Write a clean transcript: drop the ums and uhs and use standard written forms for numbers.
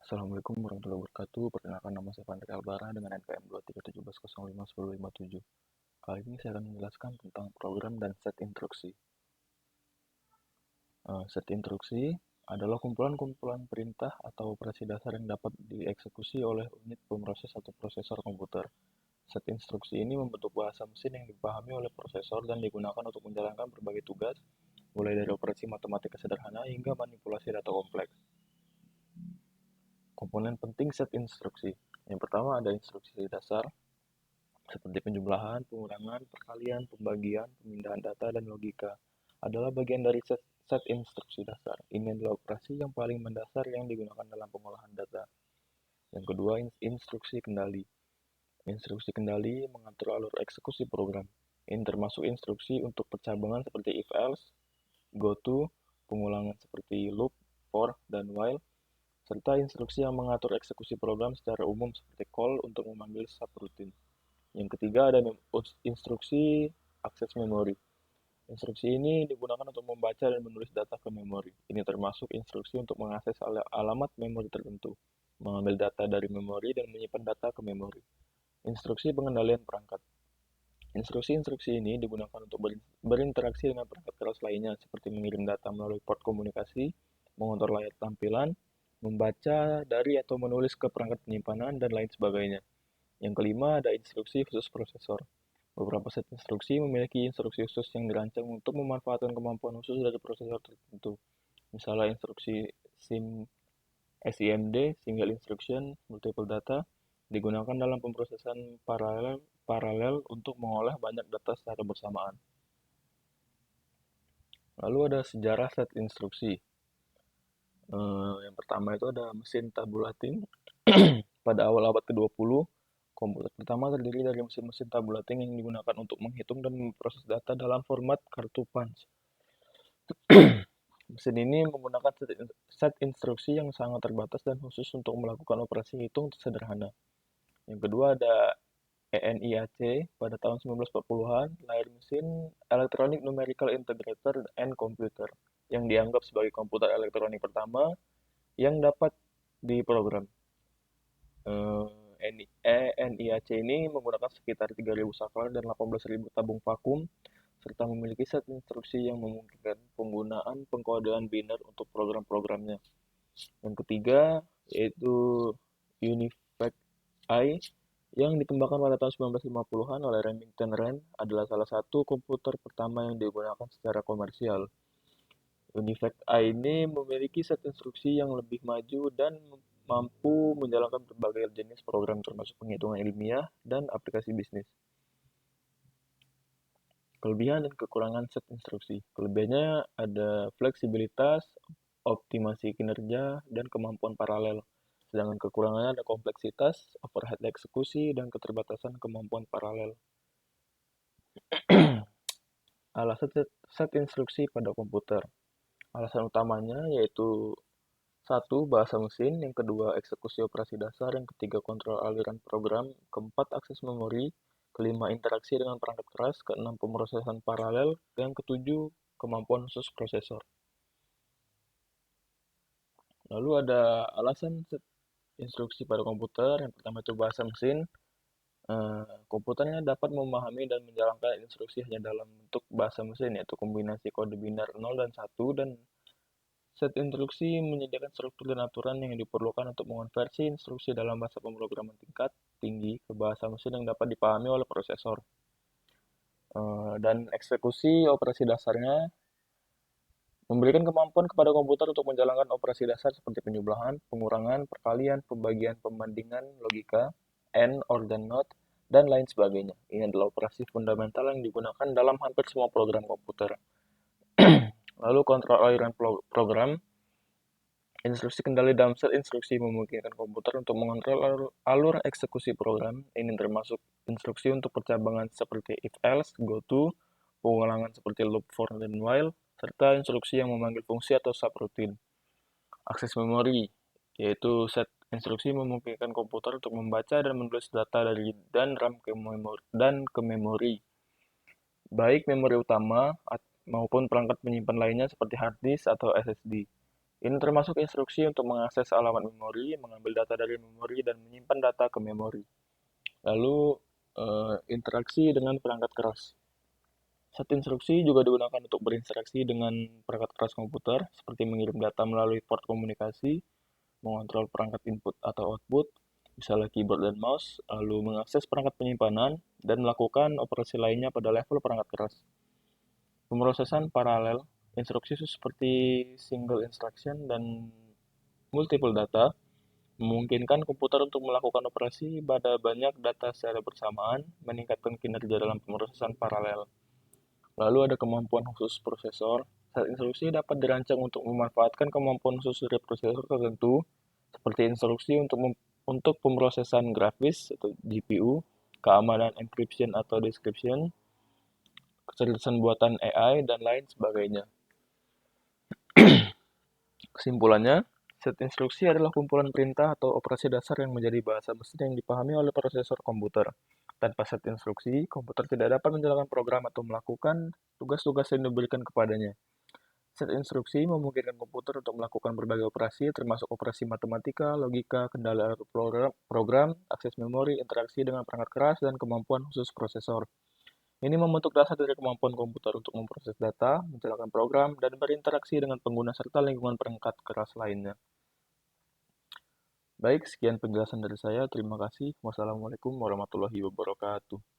Assalamualaikum warahmatullahi wabarakatuh. Perkenalkan nama saya Fandri Albara dengan NPM 23711051057. Kali ini saya akan menjelaskan tentang program dan set instruksi. Set instruksi adalah kumpulan-kumpulan perintah atau operasi dasar yang dapat dieksekusi oleh unit pemroses atau prosesor komputer. Set instruksi ini membentuk bahasa mesin yang dipahami oleh prosesor dan digunakan untuk menjalankan berbagai tugas, mulai dari operasi matematika sederhana hingga manipulasi data kompleks. Komponen penting set instruksi. Yang pertama ada instruksi dasar, seperti penjumlahan, pengurangan, perkalian, pembagian, pemindahan data, dan logika. Adalah bagian dari set instruksi dasar. Ini adalah operasi yang paling mendasar yang digunakan dalam pengolahan data. Yang kedua, instruksi kendali. Instruksi kendali mengatur alur eksekusi program. Ini termasuk instruksi untuk percabangan seperti if else, goto, pengulangan seperti loop, for, dan while, serta instruksi yang mengatur eksekusi program secara umum seperti call untuk memanggil subroutine. Yang ketiga ada instruksi akses memori. Instruksi ini digunakan untuk membaca dan menulis data ke memori. Ini termasuk instruksi untuk mengakses alamat memori tertentu, mengambil data dari memori dan menyimpan data ke memori. Instruksi pengendalian perangkat. Instruksi-instruksi ini digunakan untuk berinteraksi dengan perangkat keras lainnya, seperti mengirim data melalui port komunikasi, mengontrol layar tampilan, membaca dari atau menulis ke perangkat penyimpanan, dan lain sebagainya. Yang kelima ada instruksi khusus prosesor. Beberapa set instruksi memiliki instruksi khusus yang dirancang untuk memanfaatkan kemampuan khusus dari prosesor tertentu. Misalnya instruksi SIMD, Single Instruction Multiple Data, digunakan dalam pemrosesan paralel untuk mengolah banyak data secara bersamaan. Lalu ada sejarah set instruksi. Yang pertama itu ada mesin tabulating. Pada awal abad ke-20, komputer pertama terdiri dari mesin-mesin tabulating yang digunakan untuk menghitung dan memproses data dalam format kartu punch. Mesin ini menggunakan set instruksi yang sangat terbatas dan khusus untuk melakukan operasi hitung sederhana. Yang kedua ada ENIAC pada tahun 1940-an, lahir mesin Electronic Numerical Integrator and Computer, yang dianggap sebagai komputer elektronik pertama yang dapat diprogram. ENIAC ini menggunakan sekitar 3.000 saklar dan 18.000 tabung vakum, serta memiliki set instruksi yang memungkinkan penggunaan pengkodean biner untuk program-programnya. Yang ketiga yaitu UNIVAC I yang dikembangkan pada tahun 1950-an oleh Remington Rand adalah salah satu komputer pertama yang digunakan secara komersial. UNIVAC I ini memiliki set instruksi yang lebih maju dan mampu menjalankan berbagai jenis program termasuk penghitungan ilmiah dan aplikasi bisnis. Kelebihan dan kekurangan set instruksi. Kelebihannya ada fleksibilitas, optimasi kinerja, dan kemampuan paralel. Sedangkan kekurangannya ada kompleksitas, overhead eksekusi, dan keterbatasan kemampuan paralel. Alasan set instruksi pada komputer. Alasan utamanya yaitu 1. Bahasa mesin, yang kedua eksekusi operasi dasar, yang ketiga kontrol aliran program, keempat akses memori, kelima interaksi dengan perangkat keras, keenam pemrosesan paralel, dan ketujuh kemampuan khusus prosesor. Lalu ada alasan set instruksi pada komputer. Yang pertama itu bahasa mesin. Komputernya dapat memahami dan menjalankan instruksi hanya dalam bentuk bahasa mesin, yaitu kombinasi kode biner 0 dan 1, dan set instruksi menyediakan struktur dan aturan yang diperlukan untuk mengonversi instruksi dalam bahasa pemrograman tingkat tinggi ke bahasa mesin yang dapat dipahami oleh prosesor. Dan eksekusi operasi dasarnya memberikan kemampuan kepada komputer untuk menjalankan operasi dasar seperti penjumlahan, pengurangan, perkalian, pembagian, pembandingan, logika, AND, OR, dan NOT, dan lain sebagainya. Ini adalah operasi fundamental yang digunakan dalam hampir semua program komputer. Lalu kontrol aliran program. Instruksi kendali dalam set instruksi memungkinkan komputer untuk mengontrol alur eksekusi program. Ini termasuk instruksi untuk percabangan seperti if else, goto, pengulangan seperti loop, for, dan while, serta instruksi yang memanggil fungsi atau subroutine. Akses memori, yaitu set instruksi memungkinkan komputer untuk membaca dan menulis data dari dan RAM ke memori, baik memori utama maupun perangkat penyimpan lainnya seperti hard disk atau SSD. Ini termasuk instruksi untuk mengakses alamat memori, mengambil data dari memori, dan menyimpan data ke memori. Lalu, interaksi dengan perangkat keras. Set instruksi juga digunakan untuk berinteraksi dengan perangkat keras komputer, seperti mengirim data melalui port komunikasi, mengontrol perangkat input atau output, misalnya keyboard dan mouse, lalu mengakses perangkat penyimpanan, dan melakukan operasi lainnya pada level perangkat keras. Pemrosesan paralel, instruksi seperti single instruction dan multiple data, memungkinkan komputer untuk melakukan operasi pada banyak data secara bersamaan, meningkatkan kinerja dalam pemrosesan paralel. Lalu ada kemampuan khusus prosesor. Set instruksi dapat dirancang untuk memanfaatkan kemampuan khusus dari prosesor tertentu, seperti instruksi untuk pemrosesan grafis atau GPU, keamanan encryption atau decryption, kecerdasan buatan AI, dan lain sebagainya. Kesimpulannya, set instruksi adalah kumpulan perintah atau operasi dasar yang menjadi bahasa mesin yang dipahami oleh prosesor komputer. Tanpa set instruksi, komputer tidak dapat menjalankan program atau melakukan tugas-tugas yang diberikan kepadanya. Set instruksi memungkinkan komputer untuk melakukan berbagai operasi, termasuk operasi matematika, logika, kendali alur program, akses memori, interaksi dengan perangkat keras, dan kemampuan khusus prosesor. Ini membentuk dasar dari kemampuan komputer untuk memproses data, menjalankan program, dan berinteraksi dengan pengguna serta lingkungan perangkat keras lainnya. Baik, sekian penjelasan dari saya. Terima kasih. Wassalamualaikum warahmatullahi wabarakatuh.